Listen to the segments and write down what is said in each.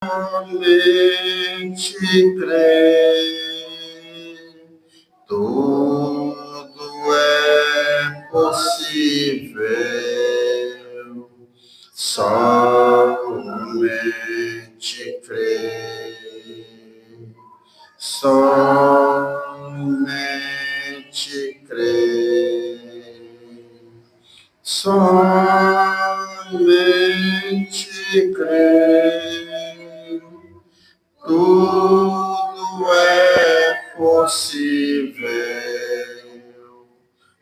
somente crer, tudo é possível. Somente crer, somente crer, somente crer, tudo é possível.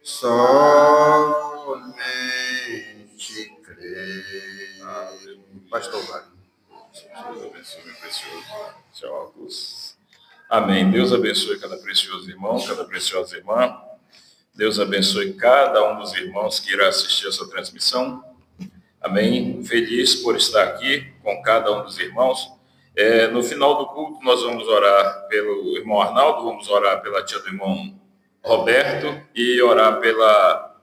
Somente crer. Pastor Wagner. Deus abençoe, meu precioso. Seu óculos. Amém. Deus abençoe cada precioso irmão, cada preciosa irmã. Deus abençoe cada um dos irmãos que irá assistir essa transmissão. Amém. Feliz por estar aqui com cada um dos irmãos. No final do culto, nós vamos orar pelo irmão Arnaldo, vamos orar pela tia do irmão Roberto e orar pela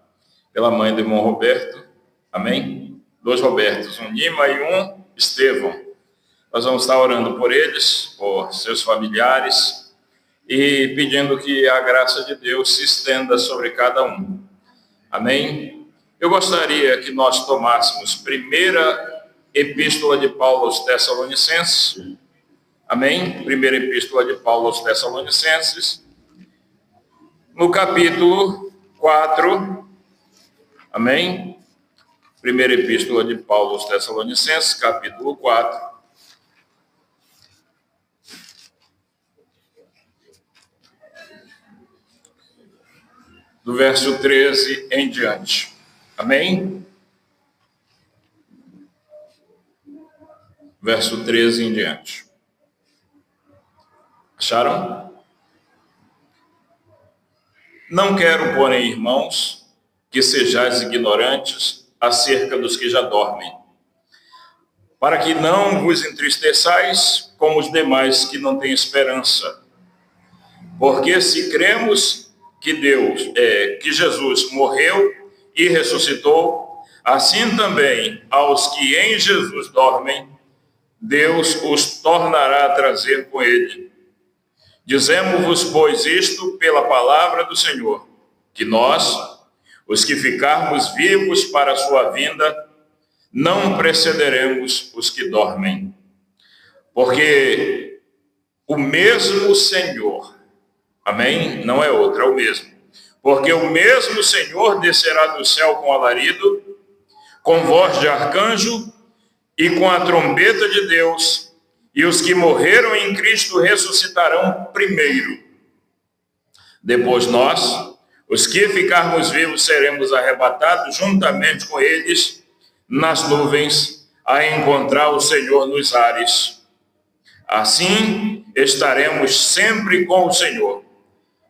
mãe do irmão Roberto. Amém? 2 Robertos, um Nima e um Estevão. Nós vamos estar orando por eles, por seus familiares e pedindo que a graça de Deus se estenda sobre cada um. Amém? Eu gostaria que nós tomássemos primeira epístola de Paulo aos Tessalonicenses. Amém? Primeira epístola de Paulo aos Tessalonicenses, no capítulo 4. Amém? Primeira epístola de Paulo aos Tessalonicenses, capítulo 4. Do verso 13 em diante. Amém? Verso 13 em diante. Acharam? Não quero, porém, irmãos, que sejais ignorantes acerca dos que já dormem, para que não vos entristeçais como os demais que não têm esperança. Porque se cremos que Jesus morreu e ressuscitou, assim também aos que em Jesus dormem, Deus os tornará a trazer com ele. Dizemos-vos, pois, isto pela palavra do Senhor, que nós, os que ficarmos vivos para a sua vinda, não precederemos os que dormem. Porque o mesmo Senhor, amém? Não é outro, é o mesmo. Porque o mesmo Senhor descerá do céu com alarido, com voz de arcanjo e com a trombeta de Deus, e os que morreram em Cristo ressuscitarão primeiro. Depois nós, os que ficarmos vivos, seremos arrebatados juntamente com eles nas nuvens, a encontrar o Senhor nos ares. Assim estaremos sempre com o Senhor.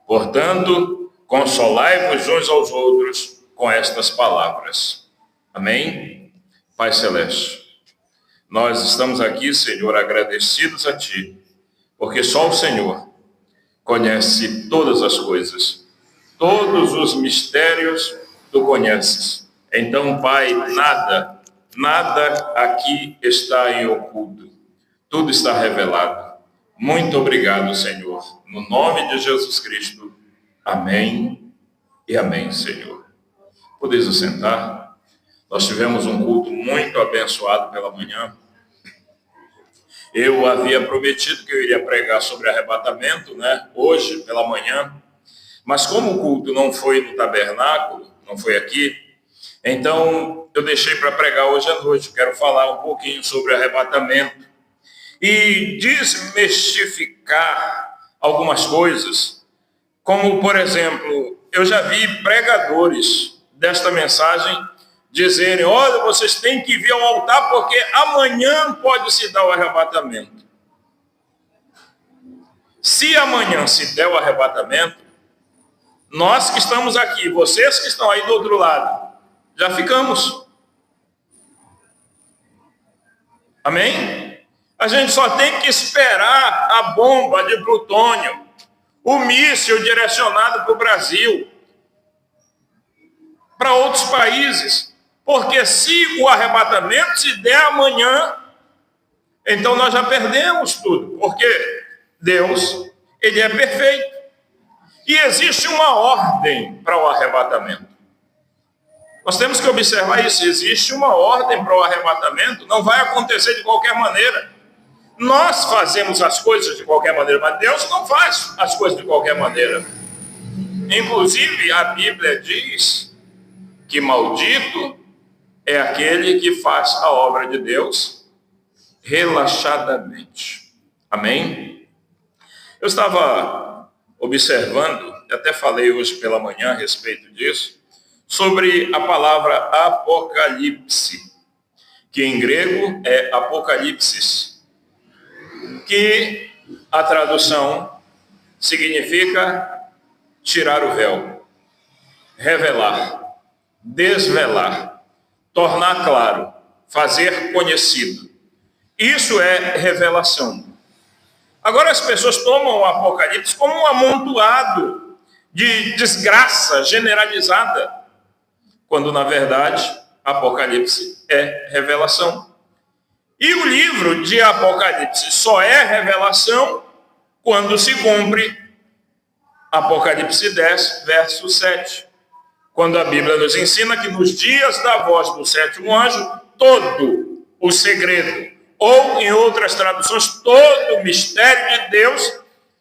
Portanto, consolai-vos uns aos outros com estas palavras. Amém? Pai Celeste, nós estamos aqui, Senhor, agradecidos a Ti, porque só o Senhor conhece todas as coisas, todos os mistérios Tu conheces. Então, Pai, nada aqui está em oculto, tudo está revelado. Muito obrigado, Senhor, no nome de Jesus Cristo. Amém e amém, Senhor. Podeis assentar. Nós tivemos um culto muito abençoado pela manhã. Eu havia prometido que eu iria pregar sobre arrebatamento, hoje pela manhã. Mas como o culto não foi no tabernáculo, não foi aqui, então eu deixei para pregar hoje à noite. Quero falar um pouquinho sobre arrebatamento e desmistificar algumas coisas, como, por exemplo, eu já vi pregadores desta mensagem dizerem: olha, vocês têm que vir ao altar porque amanhã pode se dar o arrebatamento. Se amanhã se der o arrebatamento, nós que estamos aqui, vocês que estão aí do outro lado, já ficamos. Amém? A gente só tem que esperar a bomba de plutônio, o míssil direcionado para o Brasil, para outros países. Porque se o arrebatamento se der amanhã, então nós já perdemos tudo, porque Deus, ele é perfeito. E existe uma ordem para o arrebatamento. Nós temos que observar isso. Existe uma ordem para o arrebatamento. Não vai acontecer de qualquer maneira. Nós fazemos as coisas de qualquer maneira, mas Deus não faz as coisas de qualquer maneira. Inclusive, a Bíblia diz que maldito é aquele que faz a obra de Deus relaxadamente. Amém? Eu estava observando, até falei hoje pela manhã a respeito disso, sobre a palavra apocalipse, que em grego é apocalipsis, que a tradução significa tirar o véu, revelar, desvelar, tornar claro, fazer conhecido. Isso é revelação. Agora as pessoas tomam o Apocalipse como um amontoado de desgraça generalizada, quando na verdade Apocalipse é revelação. E o livro de Apocalipse só é revelação quando se cumpre Apocalipse 10, verso 7. Quando a Bíblia nos ensina que nos dias da voz do sétimo anjo, todo o segredo, ou em outras traduções, todo o mistério de Deus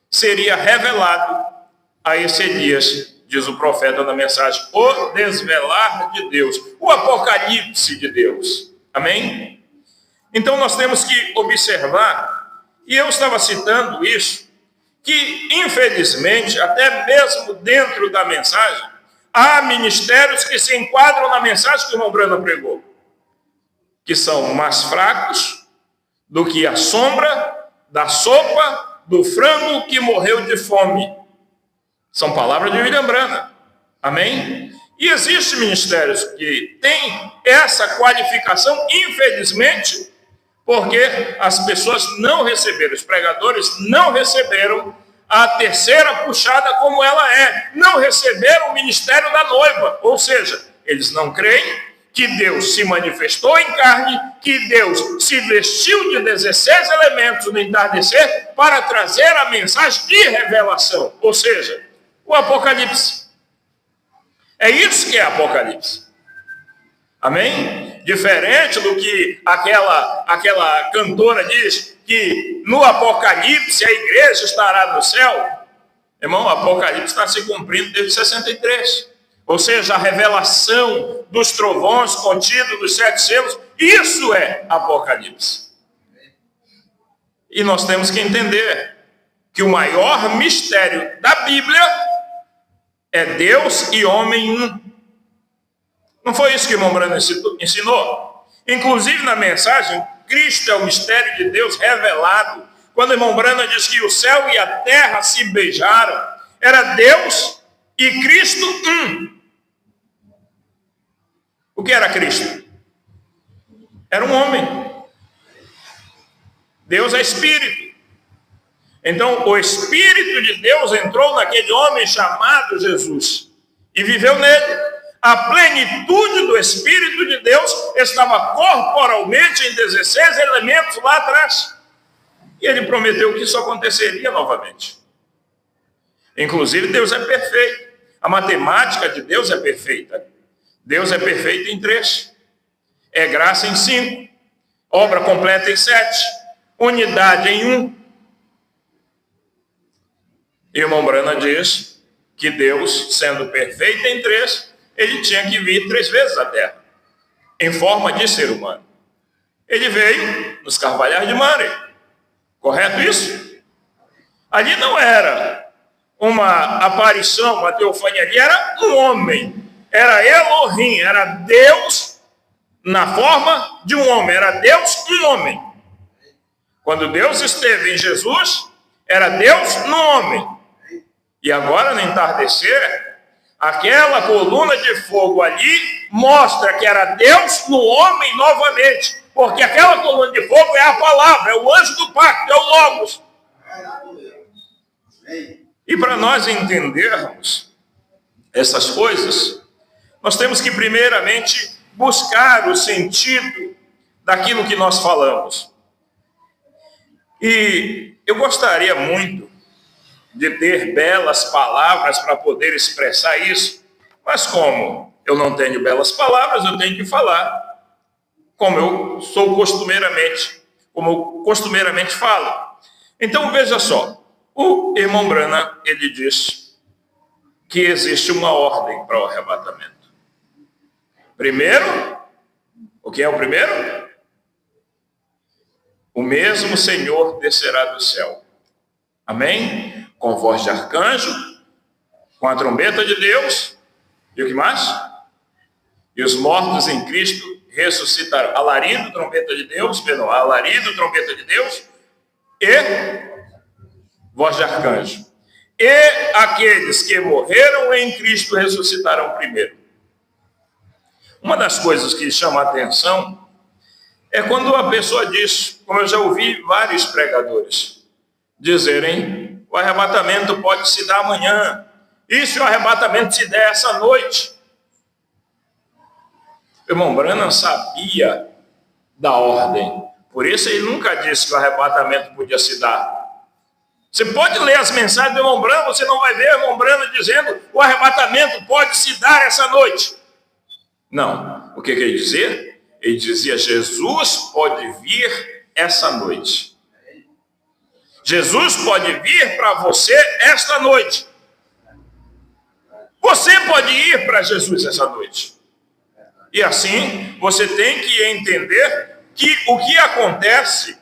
seria revelado a esse dias, diz o profeta na mensagem, o desvelar de Deus, o apocalipse de Deus. Amém? Então nós temos que observar, e eu estava citando isso, que infelizmente, até mesmo dentro da mensagem, há ministérios que se enquadram na mensagem que o irmão Brana pregou, que são mais fracos do que a sombra da sopa do frango que morreu de fome. São palavras de William Branham. Amém? E existem ministérios que têm essa qualificação, infelizmente, porque as pessoas não receberam, os pregadores não receberam a terceira puxada como ela é. Não receberam o ministério da noiva. Ou seja, eles não creem que Deus se manifestou em carne, que Deus se vestiu de 16 elementos no entardecer para trazer a mensagem de revelação, ou seja, o Apocalipse. É isso que é Apocalipse. Amém? Diferente do que aquela cantora diz, que no Apocalipse a igreja estará no céu. Irmão, o Apocalipse está se cumprindo desde 63. Ou seja, a revelação dos trovões contidos nos 7 selos, isso é Apocalipse. E nós temos que entender que o maior mistério da Bíblia é Deus e homem um. Não foi isso que o irmão Brana ensinou? Inclusive na mensagem, Cristo é o mistério de Deus revelado. Quando o irmão Brana diz que o céu e a terra se beijaram, era Deus e Cristo um. O que era Cristo? Era um homem. Deus é Espírito. Então, o Espírito de Deus entrou naquele homem chamado Jesus e viveu nele. A plenitude do Espírito de Deus estava corporalmente em 16 elementos lá atrás. E ele prometeu que isso aconteceria novamente. Inclusive, Deus é perfeito. A matemática de Deus é perfeita. Deus é perfeito em 3. É graça em 5. Obra completa em 7. Unidade em 1. E o irmão Brana diz que Deus, sendo perfeito em 3, ele tinha que vir 3 vezes à Terra, em forma de ser humano. Ele veio nos Carvalhais de Mare. Correto isso? Ali não era uma aparição, uma teofania, ali era um homem. Era Elohim, era Deus na forma de um homem. Era Deus um homem. Quando Deus esteve em Jesus, era Deus no homem. E agora, no entardecer, aquela coluna de fogo ali mostra que era Deus no homem novamente. Porque aquela coluna de fogo é a palavra, é o anjo do pacto, é o Logos. E para nós entendermos essas coisas, nós temos que primeiramente buscar o sentido daquilo que nós falamos. E eu gostaria muito de ter belas palavras para poder expressar isso, mas como eu não tenho belas palavras, eu tenho que falar como eu costumeiramente falo. Então veja só, o irmão Branham, ele diz que existe uma ordem para o arrebatamento. Primeiro, o que é o primeiro? O mesmo Senhor descerá do céu. Amém? Com voz de arcanjo, com a trombeta de Deus, e o que mais? E os mortos em Cristo ressuscitarão. Alarido, trombeta de Deus, alarido, trombeta de Deus, e voz de arcanjo. E aqueles que morreram em Cristo ressuscitarão primeiro. Uma das coisas que chama a atenção é quando a pessoa diz, como eu já ouvi vários pregadores dizerem, o arrebatamento pode se dar amanhã, e se o arrebatamento se der essa noite? O irmão Branham sabia da ordem, por isso ele nunca disse que o arrebatamento podia se dar. Você pode ler as mensagens do irmão Branham, você não vai ver o irmão Branham dizendo o arrebatamento pode se dar essa noite. Não, o que ele dizia? Ele dizia, Jesus pode vir essa noite. Jesus pode vir para você esta noite. Você pode ir para Jesus essa noite. E assim, você tem que entender que o que acontece,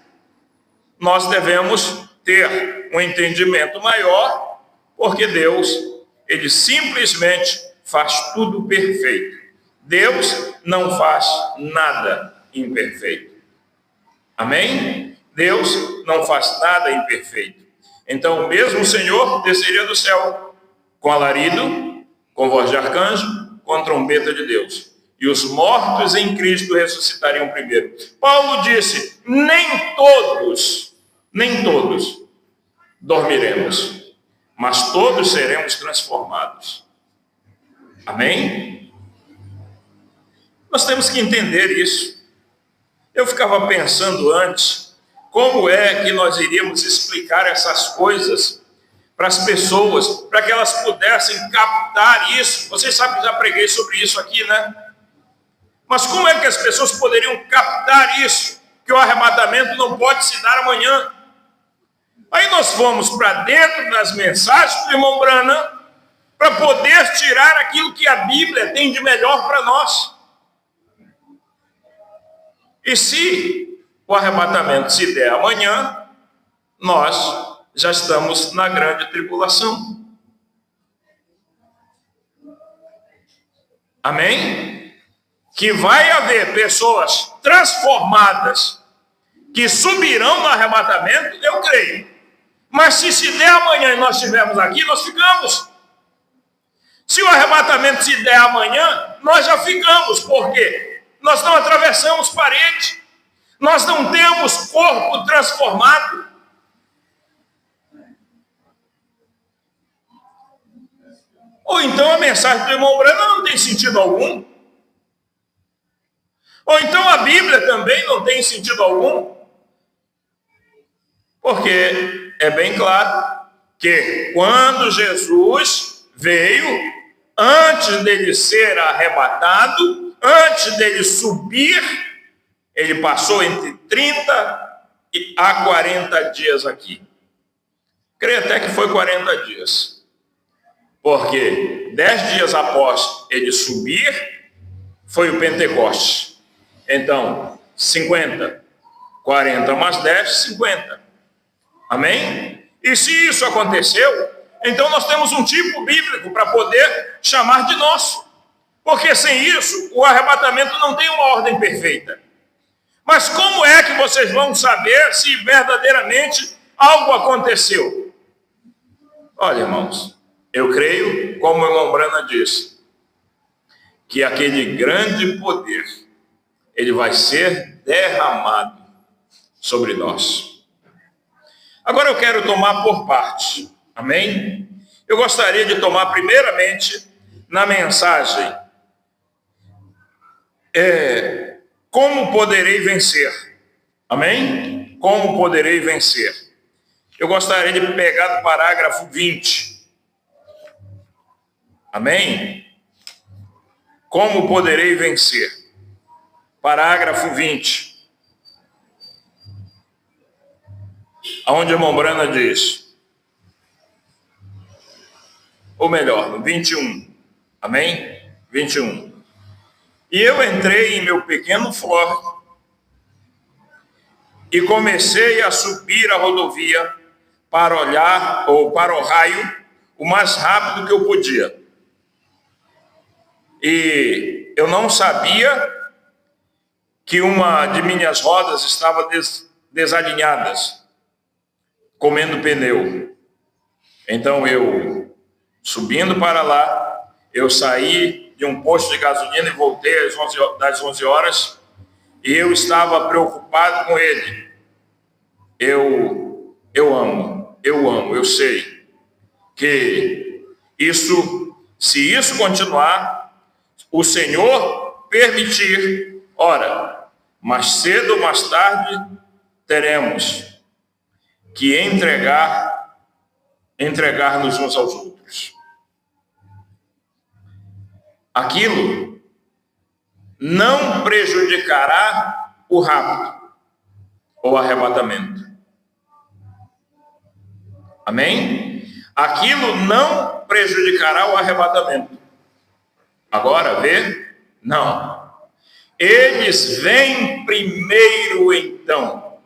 nós devemos ter um entendimento maior, porque Deus, ele simplesmente faz tudo perfeito. Deus não faz nada imperfeito. Amém? Deus não faz nada imperfeito. Então, o mesmo Senhor desceria do céu com alarido, com voz de arcanjo, com trombeta de Deus. E os mortos em Cristo ressuscitariam primeiro. Paulo disse, nem todos dormiremos, mas todos seremos transformados. Amém? Nós temos que entender isso. Eu ficava pensando antes, como é que nós iríamos explicar essas coisas para as pessoas, para que elas pudessem captar isso. Vocês sabem que já preguei sobre isso aqui, né? Mas como é que as pessoas poderiam captar isso? Que o arrebatamento não pode se dar amanhã. Aí nós fomos para dentro das mensagens do irmão Branham para poder tirar aquilo que a Bíblia tem de melhor para nós. E se o arrebatamento se der amanhã, nós já estamos na grande tribulação. Amém? Que vai haver pessoas transformadas que subirão no arrebatamento, eu creio. Mas se der amanhã e nós estivermos aqui, nós ficamos. Se o arrebatamento se der amanhã, nós já ficamos. Por quê? Nós não atravessamos parede. Nós não temos corpo transformado. Ou então a mensagem do irmão Branham não tem sentido algum. Ou então a Bíblia também não tem sentido algum. Porque é bem claro que quando Jesus veio, antes dele ser arrebatado, antes dele subir, ele passou entre 30 a 40 dias aqui. Creio até que foi 40 dias. Porque 10 dias após ele subir, foi o Pentecostes. Então, 50, 40 mais 10, 50. Amém? E se isso aconteceu, então nós temos um tipo bíblico para poder chamar de nosso. Porque sem isso, o arrebatamento não tem uma ordem perfeita. Mas como é que vocês vão saber se verdadeiramente algo aconteceu? Olha, irmãos, eu creio, como o irmão Branham disse, que aquele grande poder, ele vai ser derramado sobre nós. Agora eu quero tomar por parte, amém? Eu gostaria de tomar primeiramente na mensagem como poderei vencer, amém? como poderei vencer? Eu gostaria de pegar do parágrafo 20. Amém? Como poderei vencer? Parágrafo 20. Onde a irmã Brana diz, ou melhor, no 21. Amém? 21. E eu entrei em meu pequeno Ford e comecei a subir a rodovia para olhar, ou para o raio, o mais rápido que eu podia. E eu não sabia que uma de minhas rodas estava desalinhadas, comendo pneu. Então eu, subindo para lá, eu saí de um posto de gasolina e voltei das 11 horas, e eu estava preocupado com ele. Eu amo, eu sei que se isso continuar, o Senhor permitir, ora, mais cedo ou mais tarde, teremos que entregar-nos uns aos outros. Aquilo não prejudicará o rapto ou arrebatamento. Amém? Aquilo não prejudicará o arrebatamento. Agora, vê? Não. Eles vêm primeiro, então.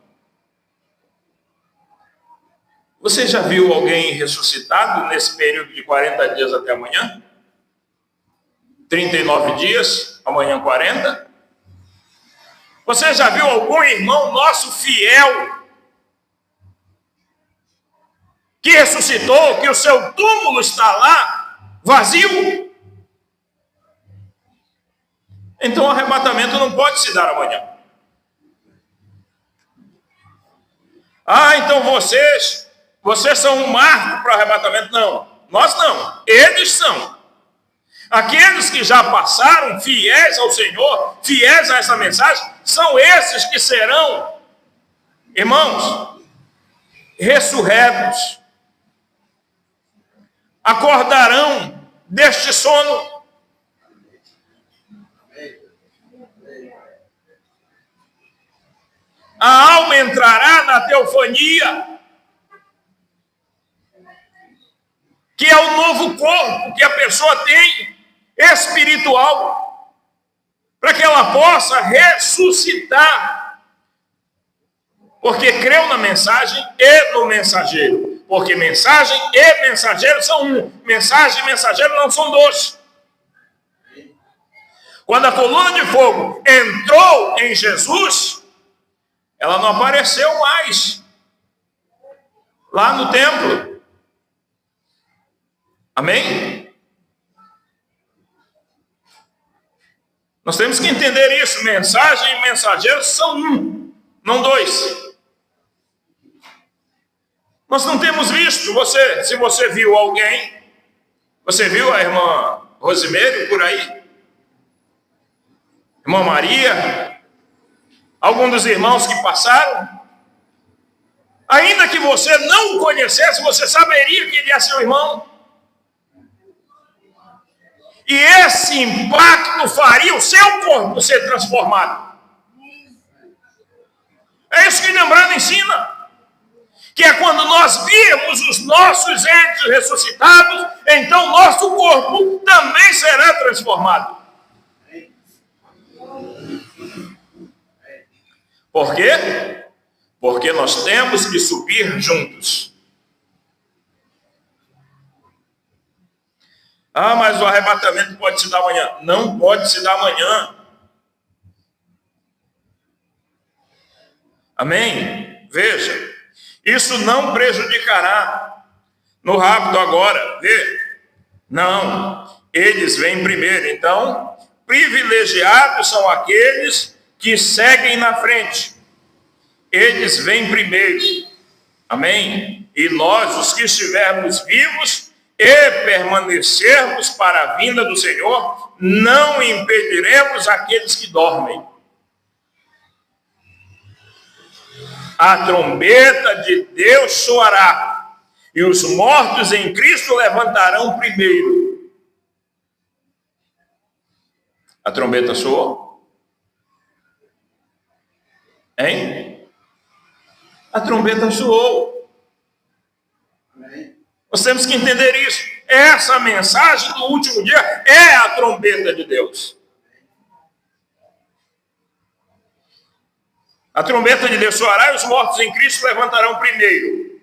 Você já viu alguém ressuscitado nesse período de 40 dias até amanhã? 39 dias, amanhã 40? Você já viu algum irmão nosso fiel que ressuscitou, que o seu túmulo está lá, vazio? Então o arrebatamento não pode se dar amanhã. Então vocês são um marco para o arrebatamento. Não, nós não, eles são. Aqueles que já passaram, fiéis ao Senhor, fiéis a essa mensagem, são esses que serão, irmãos, ressurretos, acordarão deste sono. A alma entrará na teofania, que é o novo corpo que a pessoa tem, espiritual, para que ela possa ressuscitar, porque creu na mensagem e no mensageiro, porque mensagem e mensageiro são um, mensagem e mensageiro não são dois. Quando a coluna de fogo entrou em Jesus, ela não apareceu mais lá no templo. Amém? Nós temos que entender isso. Mensagem e mensageiro são um, não dois. Nós não temos visto. Se você viu alguém, você viu a irmã Rosimeire por aí? Irmã Maria? Algum dos irmãos que passaram? Ainda que você não o conhecesse, você saberia que ele é seu irmão. E esse impacto faria o seu corpo ser transformado. É isso que Lembrando ensina. Que é quando nós virmos os nossos entes ressuscitados, então nosso corpo também será transformado. Por quê? Porque nós temos que subir juntos. Mas o arrebatamento pode se dar amanhã. Não pode se dar amanhã. Amém? Veja, isso não prejudicará no rapto agora. Vê? Não, eles vêm primeiro. Então, privilegiados são aqueles que seguem na frente. Eles vêm primeiro. Amém? E nós, os que estivermos vivos e permanecermos para a vinda do Senhor, não impediremos aqueles que dormem. a trombeta de Deus soará, e os mortos em Cristo levantarão primeiro. A trombeta soou? Hein? A trombeta soou. Nós temos que entender isso. Essa mensagem do último dia é a trombeta de Deus. A trombeta de Deus soará e os mortos em Cristo levantarão primeiro.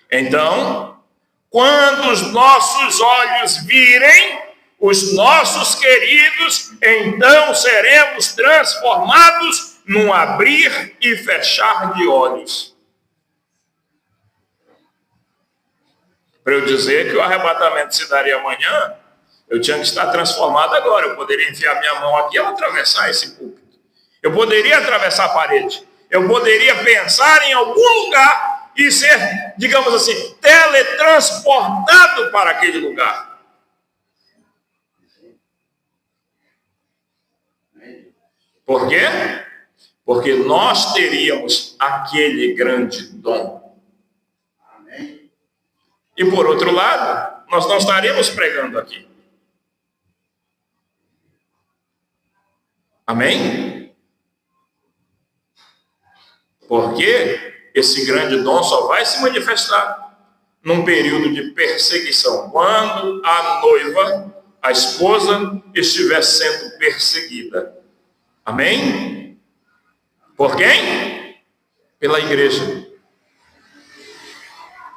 Então, quando os nossos olhos virem os nossos queridos, então seremos transformados num abrir e fechar de olhos. Para eu dizer que o arrebatamento se daria amanhã, eu tinha que estar transformado agora. Eu poderia enfiar minha mão aqui e atravessar esse púlpito. Eu poderia atravessar a parede. Eu poderia pensar em algum lugar e ser, digamos assim, teletransportado para aquele lugar. Por quê? Porque nós teríamos aquele grande dom. E por outro lado, nós não estaremos pregando aqui. Amém? Porque esse grande dom só vai se manifestar num período de perseguição, quando a noiva, a esposa, estiver sendo perseguida. Amém? Por quem? Pela igreja.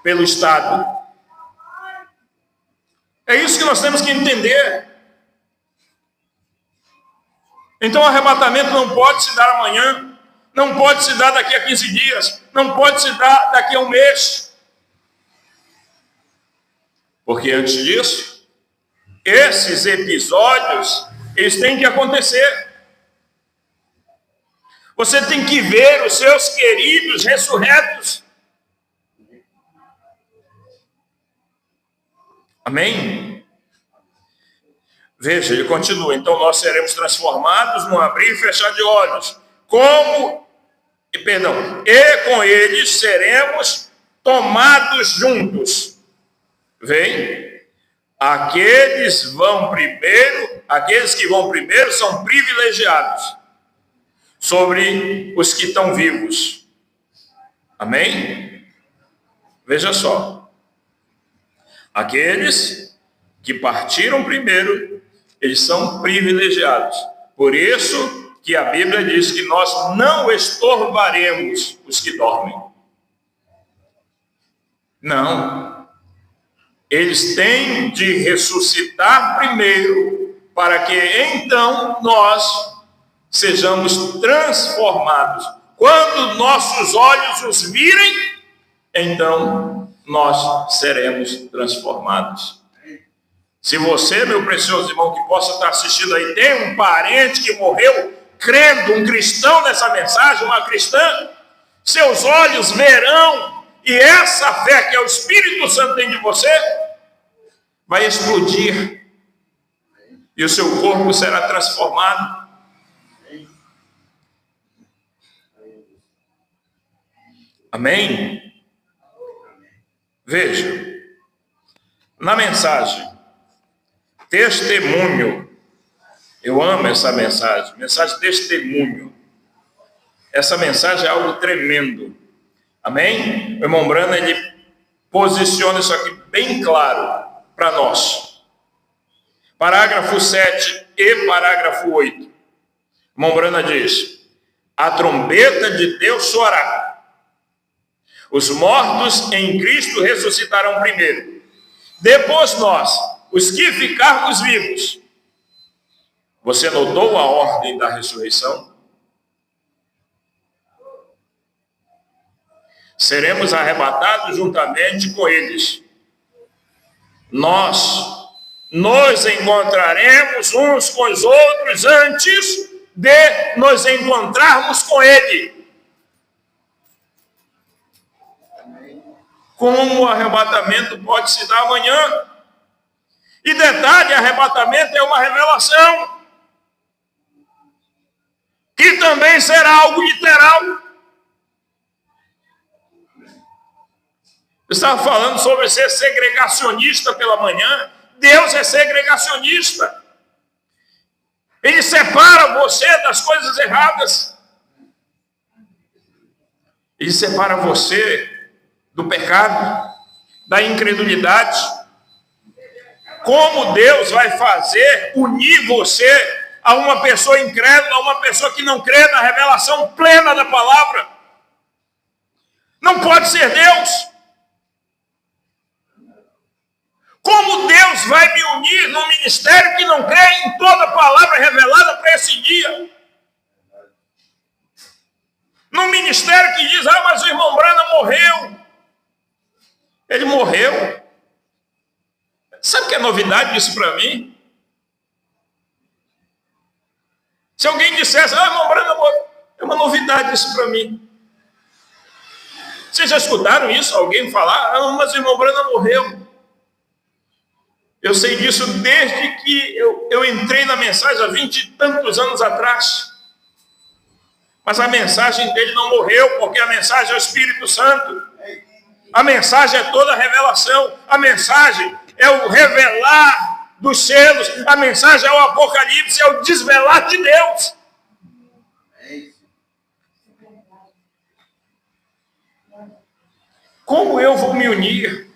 Pelo Estado. É isso que nós temos que entender. Então o arrebatamento não pode se dar amanhã, não pode se dar daqui a 15 dias, não pode se dar daqui a um mês. Porque antes disso, esses episódios, eles têm que acontecer. Você tem que ver os seus queridos ressurretos. Amém? Veja, ele continua. Então nós seremos transformados num abrir e fechar de olhos. E com eles seremos tomados juntos. Vem? Aqueles que vão primeiro são privilegiados sobre os que estão vivos. Amém? Veja só. Aqueles que partiram primeiro, eles são privilegiados. Por isso que a Bíblia diz que nós não estorvaremos os que dormem. Não. Eles têm de ressuscitar primeiro, para que então nós sejamos transformados. Quando nossos olhos os virem, então nós seremos transformados. Se você, meu precioso irmão, que possa estar assistindo aí, tem um parente que morreu crendo, um cristão nessa mensagem, uma cristã, seus olhos verão, e essa fé que é o Espírito Santo tem de você, vai explodir, e o seu corpo será transformado. Amém? Veja, na mensagem testemunho, eu amo essa mensagem testemunho. Essa mensagem é algo tremendo. Amém? O irmão Brana, ele posiciona isso aqui bem claro para nós. Parágrafo 7 e parágrafo 8. O irmão Brana diz: a trombeta de Deus soará. Os mortos em Cristo ressuscitarão primeiro. Depois nós, os que ficarmos vivos. Você notou a ordem da ressurreição? Seremos arrebatados juntamente com eles. Nós nos encontraremos uns com os outros antes de nos encontrarmos com Ele. Como o arrebatamento pode se dar amanhã? E detalhe, arrebatamento é uma revelação, que também será algo literal. Eu estava falando sobre ser segregacionista pela manhã. Deus é segregacionista. Ele separa você das coisas erradas. Ele separa você do pecado, da incredulidade. Como Deus vai fazer unir você a uma pessoa incrédula, a uma pessoa que não crê na revelação plena da palavra? Não pode ser Deus. Como Deus vai me unir num ministério que não crê em toda a palavra revelada para esse dia? Num ministério que diz, mas o irmão Branham morreu. Ele morreu. Sabe o que é novidade disso para mim? Se alguém dissesse, irmão Branham morreu, é uma novidade isso para mim. Vocês já escutaram isso? Alguém falar, mas o irmão Branham morreu. Eu sei disso desde que eu entrei na mensagem há 20 e tantos anos atrás. Mas a mensagem dele não morreu, porque a mensagem é o Espírito Santo. A mensagem é toda a revelação. A mensagem é o revelar dos selos. A mensagem é o Apocalipse, é o desvelar de Deus. Como eu vou me unir?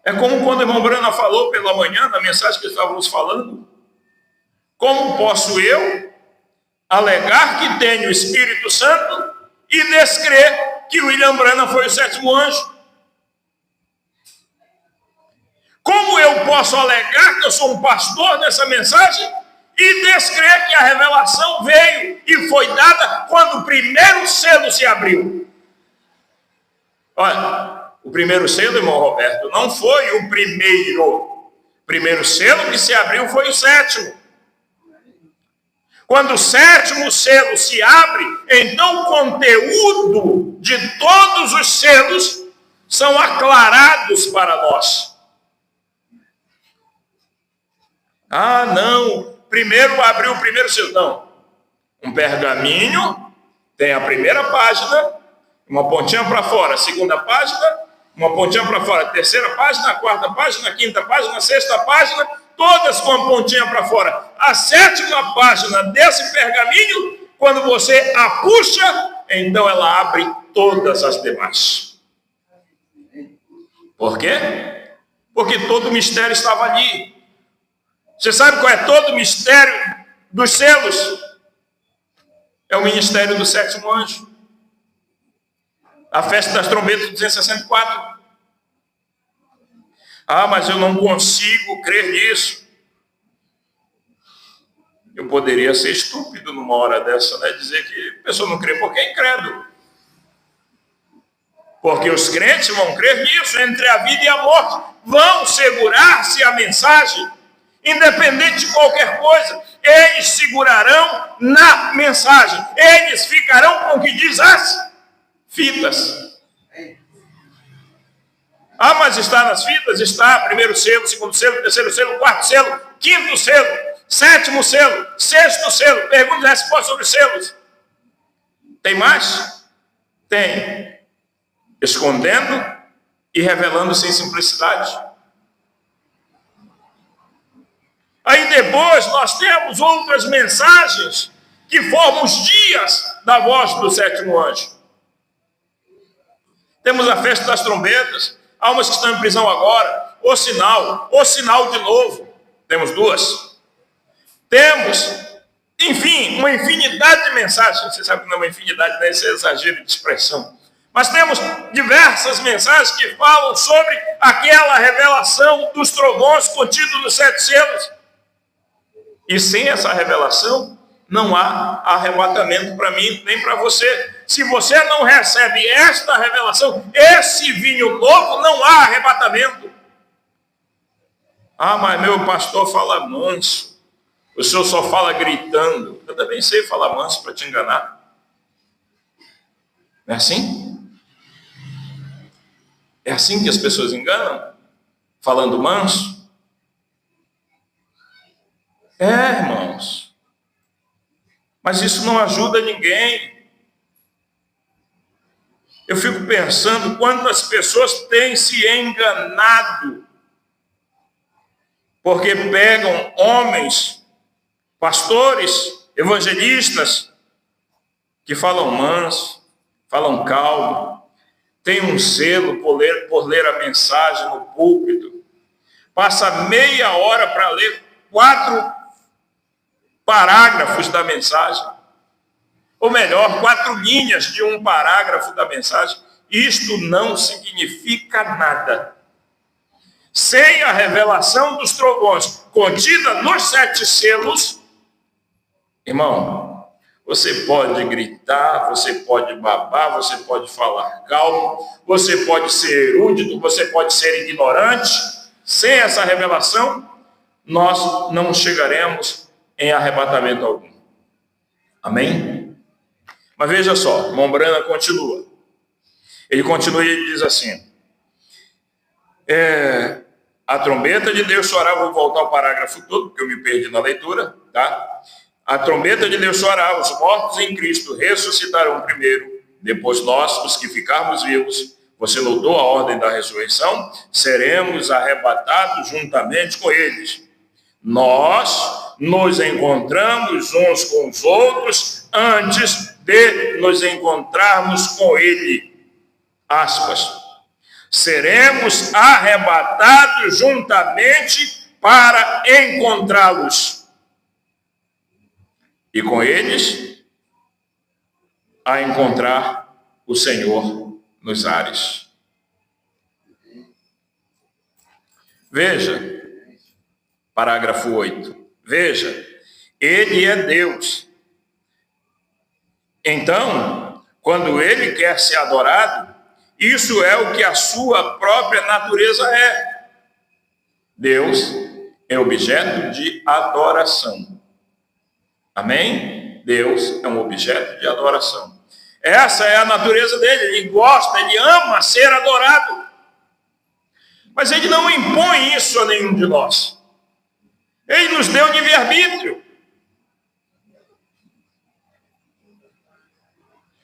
É como quando o irmão Branham falou pela manhã, na mensagem que estávamos falando. Como posso eu alegar que tenho o Espírito Santo e descrer que William Branham foi o sétimo anjo? Como eu posso alegar que eu sou um pastor nessa mensagem e descrer que a revelação veio e foi dada quando o primeiro selo se abriu? Olha, o primeiro selo, irmão Roberto, não foi o primeiro. O primeiro selo que se abriu foi o sétimo. Quando o sétimo selo se abre, então o conteúdo de todos os selos são aclarados para nós. Não, primeiro abriu o primeiro selo. Não, um pergaminho tem a primeira página, uma pontinha para fora, a segunda página, uma pontinha para fora, a terceira página, a quarta página, a quinta página, a sexta página, todas com a pontinha para fora. A sétima página desse pergaminho, quando você a puxa, então ela abre todas as demais. Por quê? Porque todo o mistério estava ali. Você sabe qual é todo o mistério dos selos? É o ministério do sétimo anjo. A festa das trombetas 264. Mas eu não consigo crer nisso. Eu poderia ser estúpido numa hora dessa, né? Dizer que a pessoa não crê porque é incrédulo. Porque os crentes vão crer nisso, entre a vida e a morte. Vão segurar-se a mensagem, independente de qualquer coisa. Eles segurarão na mensagem. Eles ficarão com o que diz as fitas. Mas está nas fitas? Está. Primeiro selo, segundo selo, terceiro selo, quarto selo, quinto selo, sétimo selo, sexto selo. Perguntas e respostas sobre selos. Tem mais? Tem. Escondendo e revelando sem simplicidade. Aí depois nós temos outras mensagens que formam os dias da voz do sétimo anjo. Temos a festa das trombetas, almas que estão em prisão agora, o sinal de novo. Temos duas. Temos, enfim, uma infinidade de mensagens. Você sabe que não é uma infinidade, né? Esse é exagero de expressão. Mas temos diversas mensagens que falam sobre aquela revelação dos trovões contidos nos 7 selos. E sem essa revelação, não há arrebatamento para mim, nem para você. Se você não recebe esta revelação, esse vinho novo, não há arrebatamento. Mas meu pastor fala manso. O senhor só fala gritando. Eu também sei falar manso para te enganar. Não é assim? É assim que as pessoas enganam? Falando manso? Irmãos. Mas isso não ajuda ninguém. Eu fico pensando quantas pessoas têm se enganado, porque pegam homens, pastores, evangelistas, que falam manso, falam calmo, tem um zelo por ler a mensagem no púlpito, passa meia hora para ler 4 parágrafos da mensagem, ou melhor, 4 linhas de um parágrafo da mensagem. Isto não significa nada. Sem a revelação dos trovões contida nos 7 selos, irmão, você pode gritar, você pode babar, você pode falar calmo, você pode ser erudito, você pode ser ignorante. Sem essa revelação, nós não chegaremos em arrebatamento algum. Amém? Mas veja só, Mombrana continua. Ele continua e ele diz assim: a trombeta de Deus soará, vou voltar ao parágrafo todo, porque eu me perdi na leitura, tá? A trombeta de Deus soará, os mortos em Cristo ressuscitarão primeiro, depois nós, os que ficarmos vivos, você notou a ordem da ressurreição, seremos arrebatados juntamente com eles. Nós nos encontramos uns com os outros antes de nos encontrarmos com ele. Aspas. Seremos arrebatados juntamente para encontrá-los. E com eles, a encontrar o Senhor nos ares. Veja, parágrafo 8. Veja, ele é Deus. Então, quando ele quer ser adorado, isso é o que a sua própria natureza é. Deus é objeto de adoração. Amém? Deus é um objeto de adoração. Essa é a natureza dele. Ele gosta, ele ama ser adorado. Mas ele não impõe isso a nenhum de nós. Ele nos deu livre-arbítrio.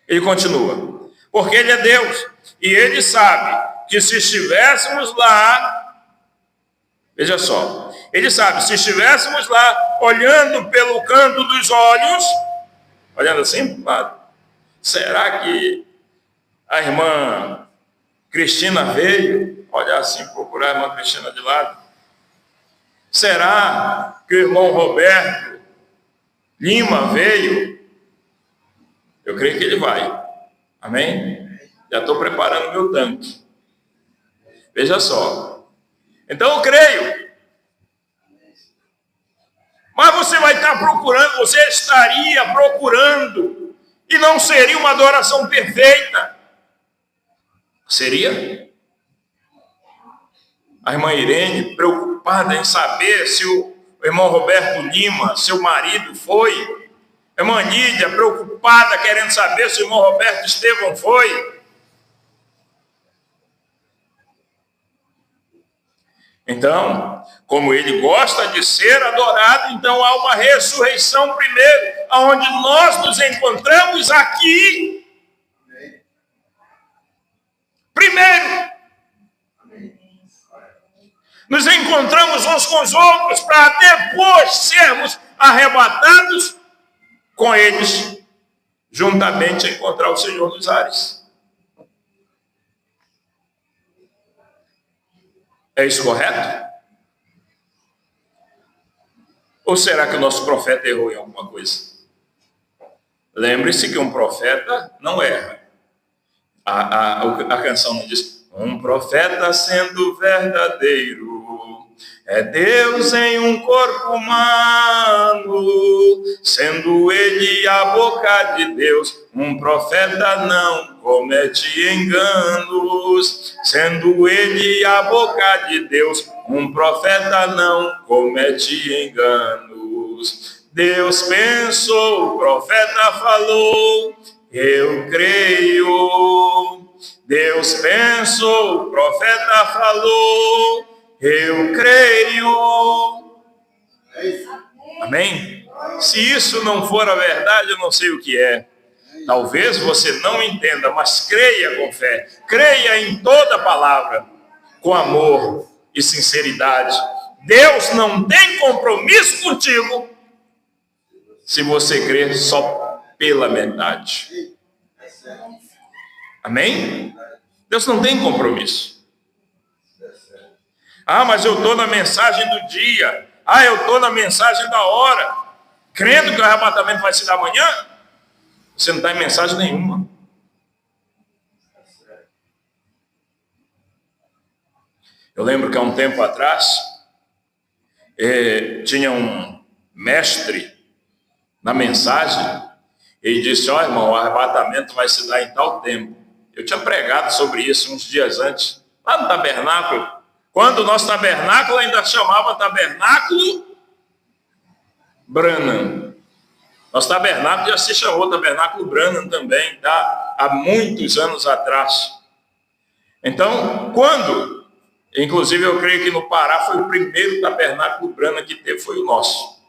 Ele continua. Porque ele é Deus. E ele sabe que se estivéssemos lá, veja só, ele sabe, se estivéssemos lá, olhando pelo canto dos olhos, olhando assim, será que a irmã Cristina veio? Olhar assim, procurar a irmã Cristina de lado. Será que o irmão Roberto Lima veio? Eu creio que ele vai. Amém? Já estou preparando meu tanque. Veja só. Então eu creio. Mas você vai estar procurando, você estaria procurando, e não seria uma adoração perfeita. Seria? A irmã Irene, preocupada em saber se o irmão Roberto Lima, seu marido, foi. A irmã Lídia, preocupada, querendo saber se o irmão Roberto Estevão foi. Então, como ele gosta de ser adorado, então há uma ressurreição primeiro, onde nós nos encontramos aqui. Primeiro, nos encontramos uns com os outros para depois sermos arrebatados com eles, juntamente a encontrar o Senhor nos ares. É isso correto? Ou será que o nosso profeta errou em alguma coisa? Lembre-se que um profeta não erra. A canção não diz: um profeta sendo verdadeiro é Deus em um corpo humano, sendo ele a boca de Deus. Um profeta não comete enganos, sendo ele a boca de Deus. Um profeta não comete enganos. Deus pensou, o profeta falou, eu creio. Deus pensou, o profeta falou, eu creio. Amém? Se isso não for a verdade, eu não sei o que é. Talvez você não entenda, mas creia com fé. Creia em toda palavra, com amor e sinceridade. Deus não tem compromisso contigo se você crer só pela metade. Amém? Deus não tem compromisso. Ah, mas eu estou na mensagem do dia. Ah, eu estou na mensagem da hora. Crendo que o arrebatamento vai se dar amanhã? Você não está em mensagem nenhuma. Eu lembro que há um tempo atrás, tinha um mestre na mensagem, ele disse: ó, irmão, o arrebatamento vai se dar em tal tempo. Eu tinha pregado sobre isso uns dias antes, lá no tabernáculo, quando o nosso tabernáculo ainda chamava Tabernáculo Branham. Nosso tabernáculo já se chamou Tabernáculo Branham também, tá? Há muitos anos atrás. Então, quando, inclusive eu creio que no Pará foi o primeiro tabernáculo Branham que teve, foi o nosso.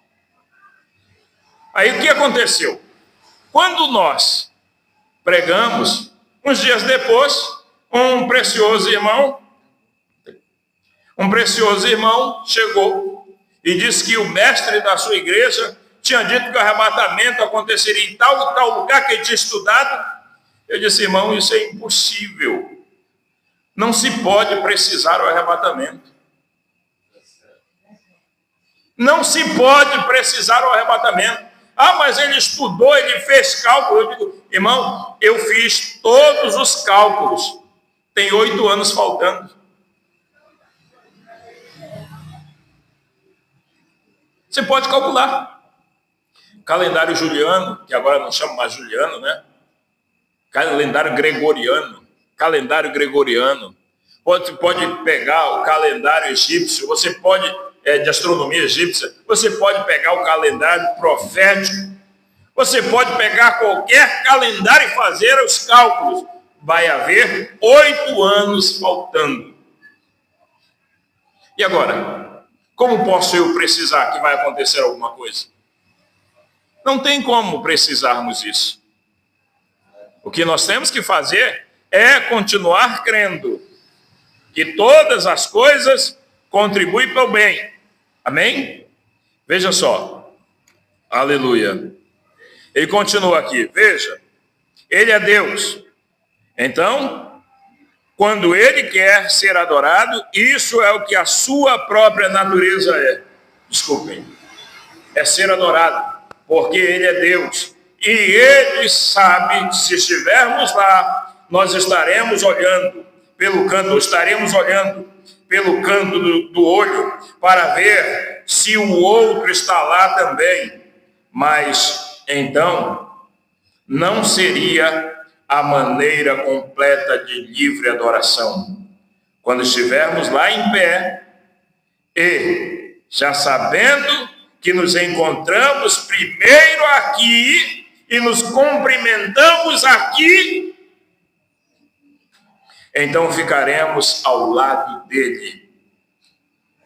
Aí o que aconteceu? Quando nós pregamos, uns dias depois, um precioso irmão chegou e disse que o mestre da sua igreja tinha dito que o arrebatamento aconteceria em tal e tal lugar que ele tinha estudado. Eu disse: irmão, isso é impossível. Não se pode precisar o arrebatamento. Não se pode precisar o arrebatamento. Ah, mas ele estudou, ele fez cálculo. Eu digo: irmão, eu fiz todos os cálculos. Tem 8 anos faltando. Você pode calcular. Calendário juliano, que agora não chama mais juliano, né? Calendário gregoriano. Pode pegar o calendário egípcio, você pode, de astronomia egípcia, você pode pegar o calendário profético, você pode pegar qualquer calendário e fazer os cálculos. Vai haver 8 anos faltando. E agora? Como posso eu precisar que vai acontecer alguma coisa? Não tem como precisarmos isso. O que nós temos que fazer é continuar crendo que todas as coisas contribuem para o bem. Amém? Veja só. Aleluia. Ele continua aqui. Veja. Ele é Deus. Então, quando ele quer ser adorado, isso é o que a sua própria natureza é. Desculpem. É ser adorado. Porque ele é Deus. E ele sabe, se estivermos lá, nós estaremos olhando pelo canto do olho, para ver se o outro está lá também. Mas, então, não seria a maneira completa de livre adoração. Quando estivermos lá em pé, e já sabendo que nos encontramos primeiro aqui e nos cumprimentamos aqui, então ficaremos ao lado dele.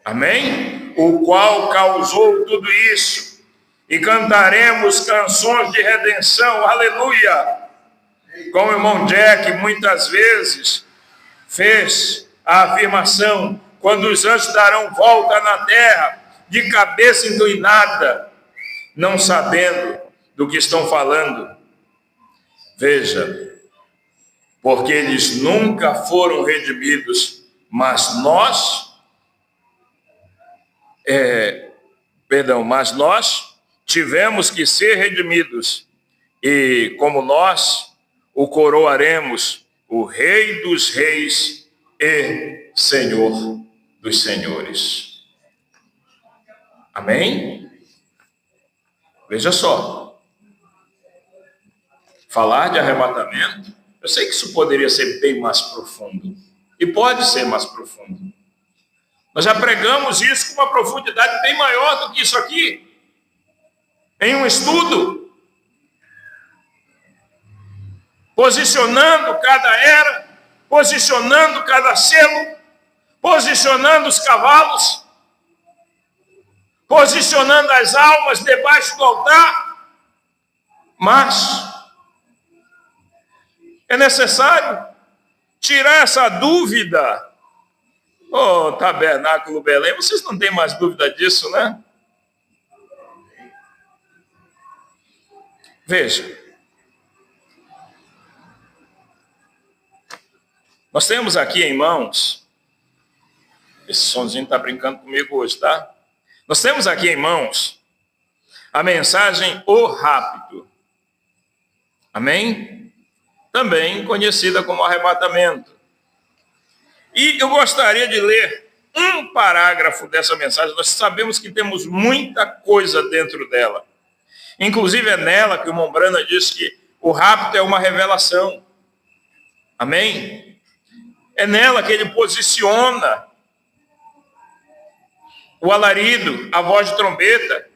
Amém? O qual causou tudo isso. E cantaremos canções de redenção. Aleluia! Como o irmão Jack muitas vezes fez a afirmação: quando os anjos darão volta na terra, de cabeça inclinada, não sabendo do que estão falando. Veja, porque eles nunca foram redimidos, mas nós tivemos que ser redimidos, e como nós o coroaremos, o Rei dos Reis e Senhor dos Senhores. Amém? Veja só. Falar de arrebatamento, eu sei que isso poderia ser bem mais profundo. E pode ser mais profundo. Nós já pregamos isso com uma profundidade bem maior do que isso aqui. Em um estudo. Posicionando cada era, posicionando cada selo, posicionando os cavalos, posicionando as almas debaixo do altar. Mas É necessário tirar essa dúvida. Ô, Tabernáculo Belém, vocês não têm mais dúvida disso, né? Veja. Nós temos aqui em mãos, esse sonzinho está brincando comigo hoje, tá? Nós temos aqui em mãos a mensagem O Rápido. Amém? Também conhecida como arrebatamento. E eu gostaria de ler um parágrafo dessa mensagem. Nós sabemos que temos muita coisa dentro dela. Inclusive é nela que o Mombrana diz que o rapto é uma revelação. Amém? É nela que ele posiciona o alarido, a voz de trombeta,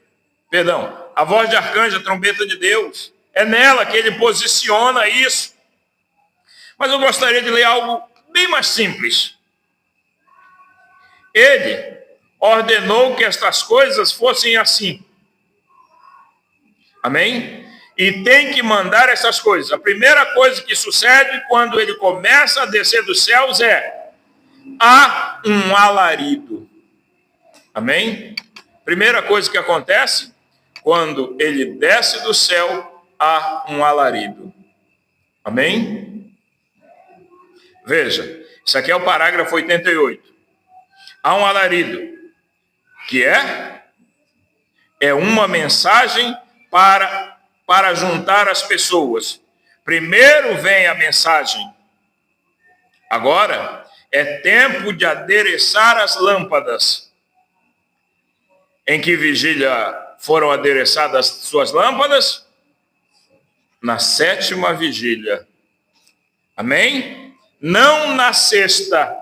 a voz de arcanjo, a trombeta de Deus. É nela que ele posiciona isso. Mas eu gostaria de ler algo bem mais simples. Ele ordenou que estas coisas fossem assim. Amém? E tem que mandar essas coisas. A primeira coisa que sucede quando ele começa a descer dos céus é: há um alarido. Amém? Primeira coisa que acontece, quando ele desce do céu, há um alarido. Amém? Veja, isso aqui é o parágrafo 88. Há um alarido, que é uma mensagem para juntar as pessoas. Primeiro vem a mensagem. Agora é tempo de adereçar as lâmpadas. Em que vigília foram adereçadas suas lâmpadas? Na 7ª vigília. Amém? Não na 6ª,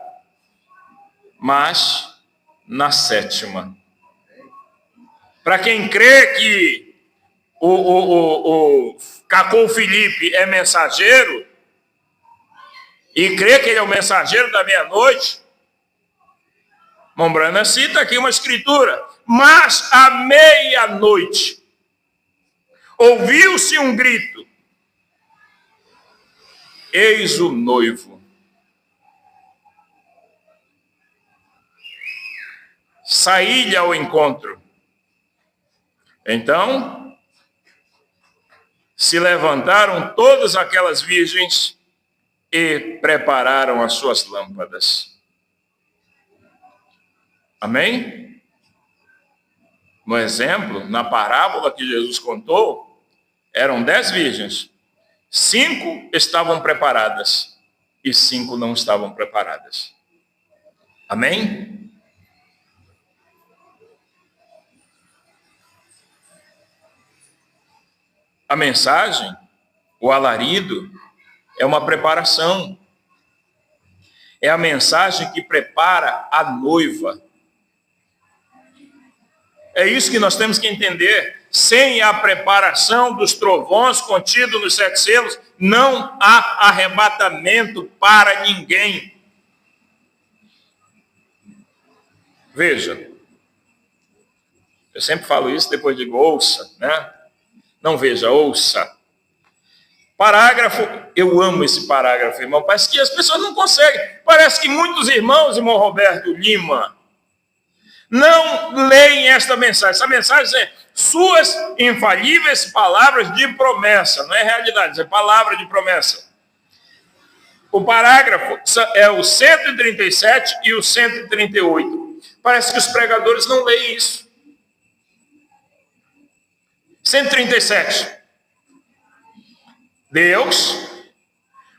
mas na 7ª. Para quem crê que o Cacô Felipe é mensageiro, e crê que ele é o mensageiro da meia-noite, Mombrana cita aqui uma escritura: mas à meia-noite ouviu-se um grito: eis o noivo. Saí-lhe ao encontro. Então se levantaram todas aquelas virgens e prepararam as suas lâmpadas. Amém? No exemplo, na parábola que Jesus contou, eram 10 virgens. 5 estavam preparadas e 5 não estavam preparadas. Amém? A mensagem, o alarido, é uma preparação. É a mensagem que prepara a noiva. É isso que nós temos que entender. Sem a preparação dos trovões contidos nos 7 selos, não há arrebatamento para ninguém. Veja, eu sempre falo isso, depois digo ouça, né? Não veja, ouça. Parágrafo, eu amo esse parágrafo, irmão. Parece que as pessoas não conseguem. Parece que muitos irmãos, irmão Roberto Lima, não leem esta mensagem. Essa mensagem é suas infalíveis palavras de promessa. Não é realidade, é palavra de promessa. O parágrafo é o 137 e o 138. Parece que os pregadores não leem isso. 137. Deus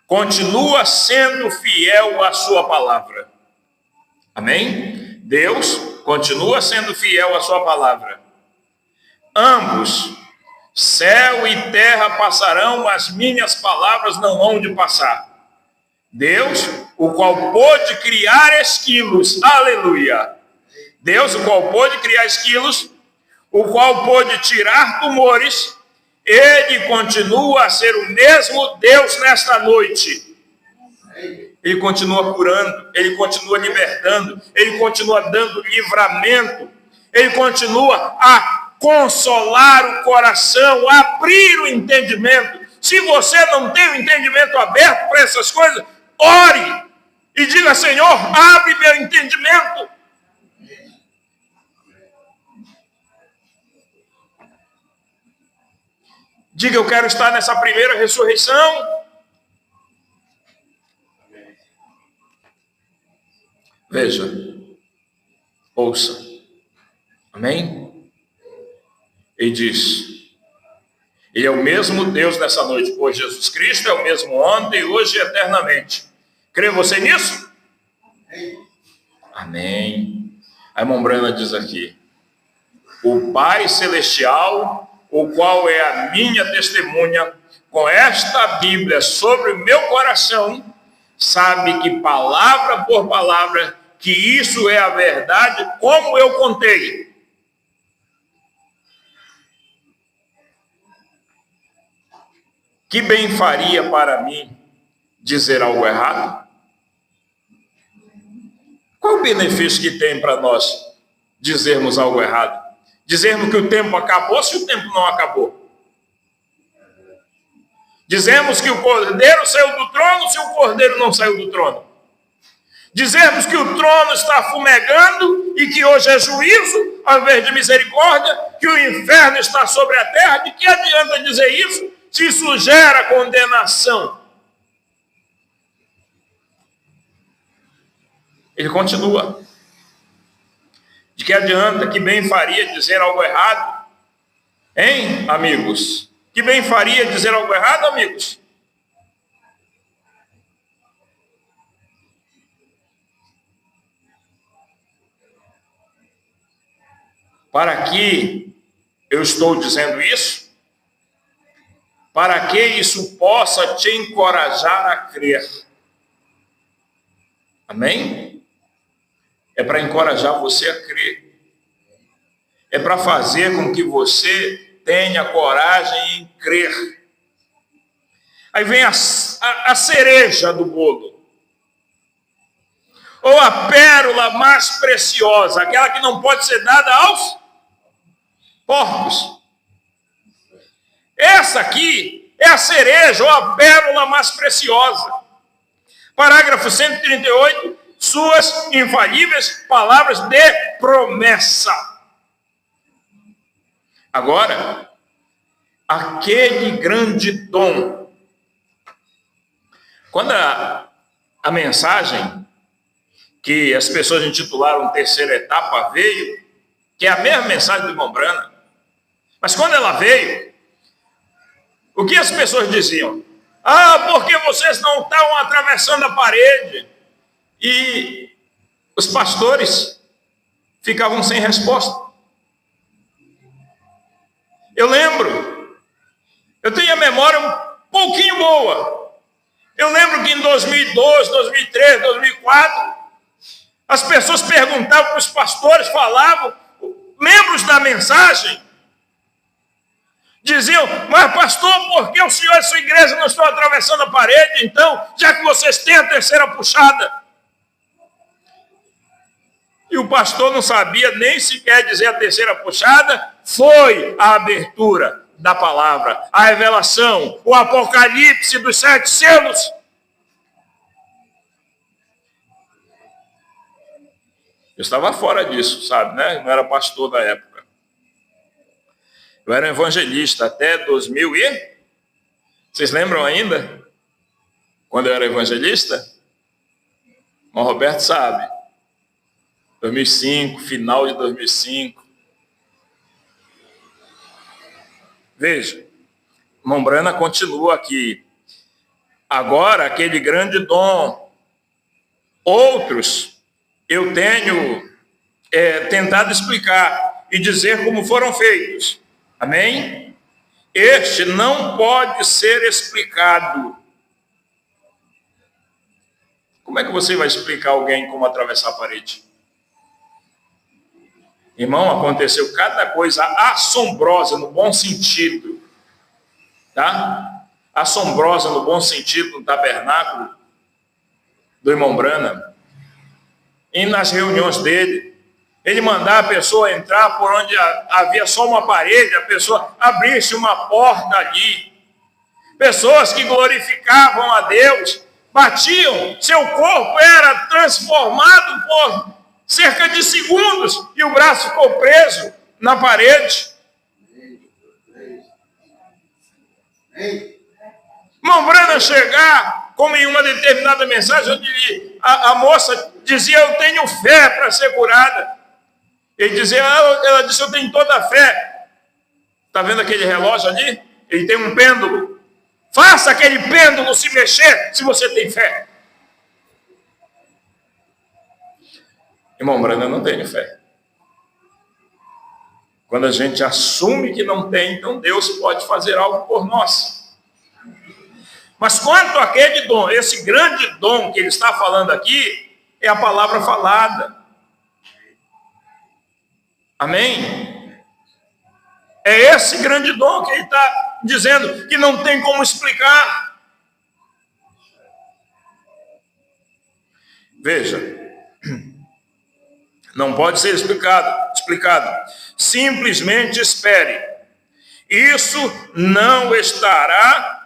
continua sendo fiel à sua palavra. Amém? Deus continua sendo fiel à sua palavra. Ambos, céu e terra passarão, mas minhas palavras não hão de passar. Deus, o qual pôde criar esquilos, aleluia. Deus, o qual pôde criar esquilos, o qual pôde tirar tumores, ele continua a ser o mesmo Deus nesta noite. Ele continua curando, ele continua libertando, ele continua dando livramento, ele continua a consolar o coração, a abrir o entendimento. Se você não tem o entendimento aberto essas coisas, ore e diga: Senhor, abre meu entendimento. Diga: eu quero estar nessa primeira ressurreição. Veja, ouça. Amém? E diz: e é o mesmo Deus nessa noite, pois Jesus Cristo é o mesmo ontem, hoje e eternamente. Crê você nisso? Amém. A irmã Brana diz aqui: o Pai Celestial, o qual é a minha testemunha, com esta Bíblia sobre o meu coração, sabe que palavra por palavra, que isso é a verdade, como eu contei. Que bem faria para mim dizer algo errado? Qual o benefício que tem para nós dizermos algo errado? Dizermos que o tempo acabou, se o tempo não acabou. Dizemos que o cordeiro saiu do trono, se o cordeiro não saiu do trono. Dizemos que o trono está fumegando e que hoje é juízo, ao invés de misericórdia, que o inferno está sobre a terra. De que adianta dizer isso, se isso gera condenação? Ele continua: de que adianta, que bem faria dizer algo errado? Hein, amigos? Que bem faria dizer algo errado, amigos? Para que eu estou dizendo isso? Para que isso possa te encorajar a crer. Amém? É para encorajar você a crer. É para fazer com que você tenha coragem em crer. Aí vem a cereja do bolo. Ou a pérola mais preciosa, aquela que não pode ser dada aos porcos. Essa aqui é a cereja ou a pérola mais preciosa. Parágrafo 138, suas infalíveis palavras de promessa. Agora, aquele grande dom. Quando a mensagem que as pessoas intitularam Terceira Etapa veio, que é a mesma mensagem do irmão Brana, mas quando ela veio, o que as pessoas diziam? Ah, porque vocês não estavam atravessando a parede. E os pastores ficavam sem resposta. Eu lembro, eu tenho a memória um pouquinho boa. Eu lembro que em 2012, 2013, 2004, as pessoas perguntavam para os pastores, falavam, membros da mensagem, diziam: mas pastor, por que o senhor e a sua igreja não estão atravessando a parede, então, já que vocês têm a terceira puxada? E o pastor não sabia nem sequer dizer a terceira puxada. Foi a abertura da palavra, a revelação, o apocalipse dos 7 selos. Eu estava fora disso, sabe, né? Não era pastor da época. Eu era evangelista até 2000 e... Vocês lembram ainda? Quando eu era evangelista? O Roberto sabe. 2005, final de 2005. Veja, irmão Brana continua aqui. Agora, aquele grande dom. Outros, eu tenho tentado explicar e dizer como foram feitos. Amém? Este não pode ser explicado. Como é que você vai explicar a alguém como atravessar a parede? Irmão, aconteceu cada coisa assombrosa no bom sentido, tá? Assombrosa no bom sentido no tabernáculo do irmão Brana. E nas reuniões dele, ele mandava a pessoa entrar por onde havia só uma parede, a pessoa abrisse uma porta ali. Pessoas que glorificavam a Deus, batiam, seu corpo era transformado por cerca de segundos e o braço ficou preso na parede. Irmão Branham chegar, como em uma determinada mensagem, a moça dizia, eu tenho fé para ser curada. Ele dizia, ela disse, eu tenho toda a fé. Está vendo aquele relógio ali? Ele tem um pêndulo. Faça aquele pêndulo se mexer, se você tem fé. Irmão Branham, não tenho fé. Quando a gente assume que não tem, então Deus pode fazer algo por nós. Mas quanto àquele dom, esse grande dom que ele está falando aqui, é a palavra falada. Amém? É esse grande dom que ele está dizendo que não tem como explicar. Veja, não pode ser explicado. Simplesmente espere. Isso não estará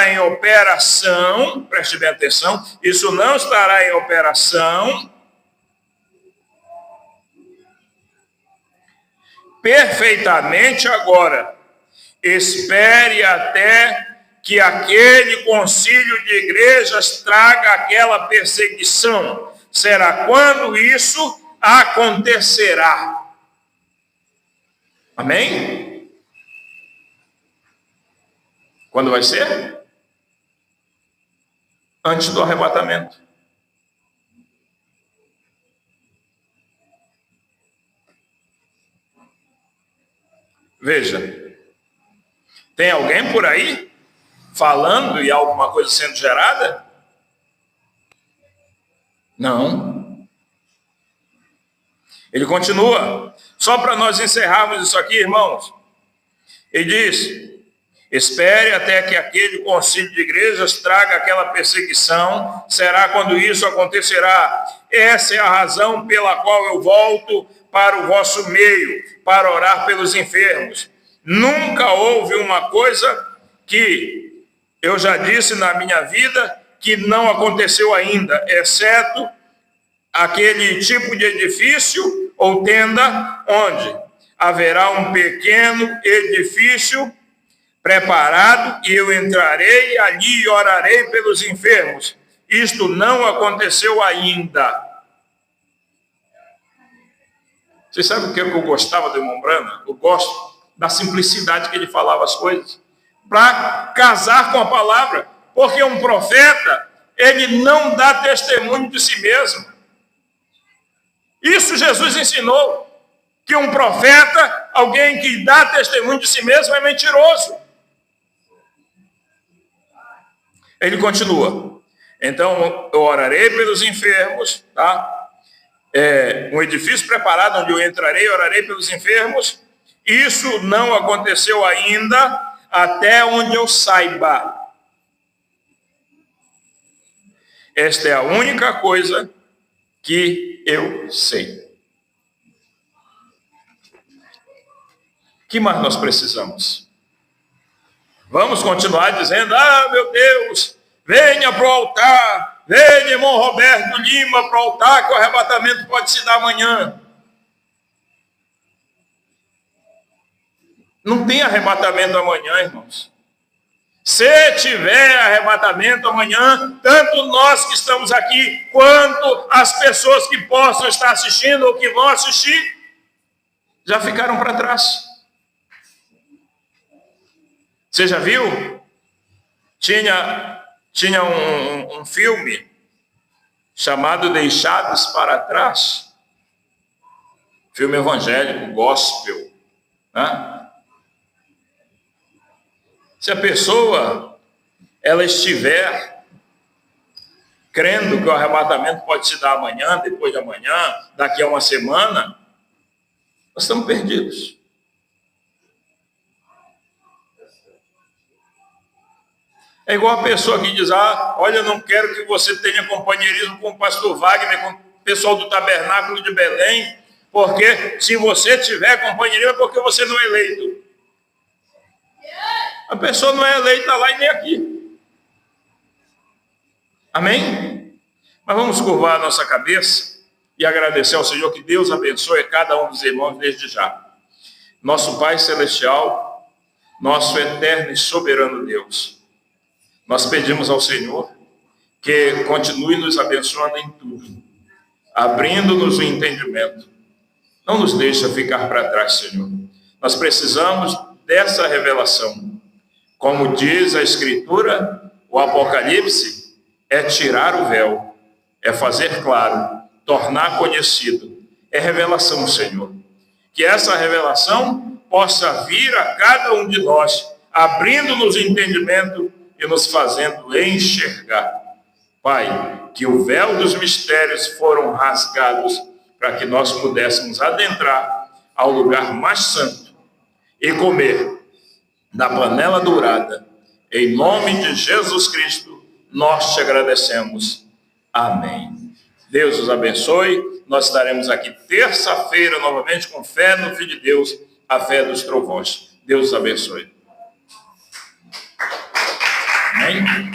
em operação, preste bem atenção, isso não estará em operação perfeitamente agora. Espere até que aquele concílio de igrejas traga aquela perseguição. Será quando isso acontecerá. Amém? Quando vai ser? Antes do arrebatamento. Veja, tem alguém por aí falando e alguma coisa sendo gerada? Não. Ele continua. Só para nós encerrarmos isso aqui, irmãos. Ele diz, espere até que aquele concílio de igrejas traga aquela perseguição. Será quando isso acontecerá. Essa é a razão pela qual eu volto para o vosso meio, para orar pelos enfermos. Nunca houve uma coisa que eu já disse na minha vida que não aconteceu ainda, exceto aquele tipo de edifício ou tenda onde haverá um pequeno edifício preparado e eu entrarei ali e orarei pelos enfermos. Isto não aconteceu ainda. Vocês sabem o que eu gostava do irmão Branham? Eu gosto da simplicidade que ele falava as coisas. Para casar com a palavra. Porque um profeta, ele não dá testemunho de si mesmo. Isso Jesus ensinou. Que um profeta, alguém que dá testemunho de si mesmo, é mentiroso. Ele continua. Então, eu orarei pelos enfermos, tá? Um edifício preparado onde eu entrarei e orarei pelos enfermos. Isso não aconteceu ainda, até onde eu saiba. Esta é a única coisa que eu sei. O que mais nós precisamos? Vamos continuar dizendo, meu Deus, venha para o altar. Venha, irmão Roberto Lima, para o altar, que o arrebatamento pode se dar amanhã. Não tem arrebatamento amanhã, irmãos. Se tiver arrebatamento amanhã, tanto nós que estamos aqui, quanto as pessoas que possam estar assistindo ou que vão assistir, já ficaram para trás. Você já viu? Tinha um filme chamado Deixados para Trás. Filme evangélico, gospel. Né? Se a pessoa ela estiver crendo que o arrebatamento pode se dar amanhã, depois de amanhã, daqui a uma semana, nós estamos perdidos. É igual a pessoa que diz, olha, eu não quero que você tenha companheirismo com o pastor Wagner, com o pessoal do Tabernáculo de Belém, porque se você tiver companheirismo é porque você não é eleito. A pessoa não é eleita lá e nem aqui. Amém? Mas vamos curvar a nossa cabeça e agradecer ao Senhor, que Deus abençoe cada um dos irmãos desde já. Nosso Pai Celestial, nosso eterno e soberano Deus, nós pedimos ao Senhor que continue nos abençoando em tudo, abrindo-nos o entendimento. Não nos deixa ficar para trás, Senhor. Nós precisamos dessa revelação. Como diz a Escritura, o Apocalipse é tirar o véu, é fazer claro, tornar conhecido. É revelação, Senhor. Que essa revelação possa vir a cada um de nós, abrindo-nos o entendimento e nos fazendo enxergar. Pai, que o véu dos mistérios foram rasgados para que nós pudéssemos adentrar ao lugar mais santo e comer da panela dourada. Em nome de Jesus Cristo, nós te agradecemos. Amém. Deus os abençoe. Nós estaremos aqui terça-feira novamente com fé no Filho de Deus, a fé dos trovões. Deus os abençoe. Amém.